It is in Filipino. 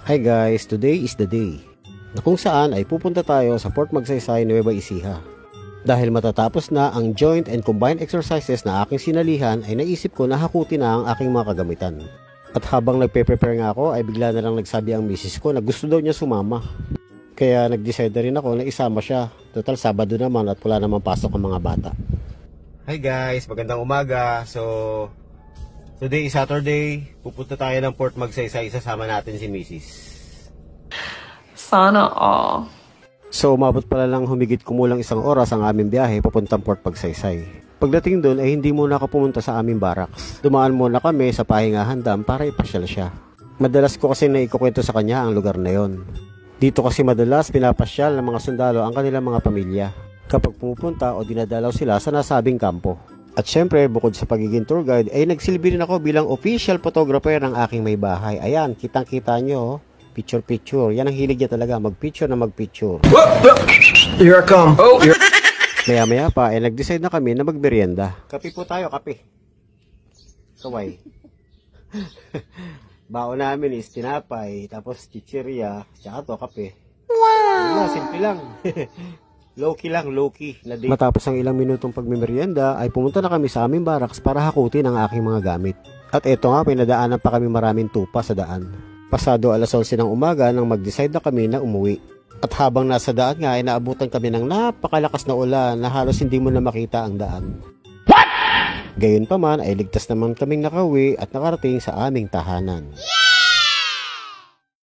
Hi guys, today is the day na kung saan ay pupunta tayo sa Port Magsaysay, Nueva Ecija. Dahil matatapos na ang joint and combined exercises na aking sinalihan ay naisip ko na hakutin na ang aking mga kagamitan. At habang nagpe-prepare nga ako ay bigla na lang nagsabi ang misis ko na gusto daw niya sumama. Kaya nag-decide na rin ako na isama siya. Total Sabado naman at wala namang pasok ang mga bata. Hi guys, magandang umaga. So today is Saturday, pupunta tayo ng Port Magsaysay, isasama natin si Mrs. Sana all. So umabot pala lang humigit kumulang isang oras ang aming biyahe papuntang Port Magsaysay. Pagdating doon ay hindi muna ako pumunta sa aming barracks. Dumaan muna kami sa Pahingahan Dam para ipasyal siya. Madalas ko kasi naikukwento sa kanya ang lugar na yon. Dito kasi madalas pinapasyal ng mga sundalo ang kanilang mga pamilya kapag pumupunta o dinadalaw sila sa nasabing kampo. At syempre, bukod sa pagiging tour guide, ay nagsilbi rin ako bilang official photographer ng aking may bahay. Ayan, kitang-kita nyo, picture-picture. Yan ang hilig niya talaga, magpicture na magpicture. Here I come. Oh. Maya-maya pa, ay nag-decide na kami na magmerienda. Kape po tayo, kape. Kaway. Baon namin is tinapay, tapos chichirya, tsaka to, kape. Wow! Wala, simple lang. Low-key lang, low-key. Matapos ang ilang minutong pagmimerienda, ay pumunta na kami sa aming barracks para hakutin ang aking mga gamit. At eto nga, pinadaanan pa kami maraming tupa sa daan. Pasado alas 11 ng umaga nang mag-decide na kami na umuwi. At habang nasa daan nga, ay naabutan kami ng napakalakas na ulan na halos hindi mo na makita ang daan. What? Gayon pa man, ay ligtas naman kaming nakauwi at nakarating sa aming tahanan.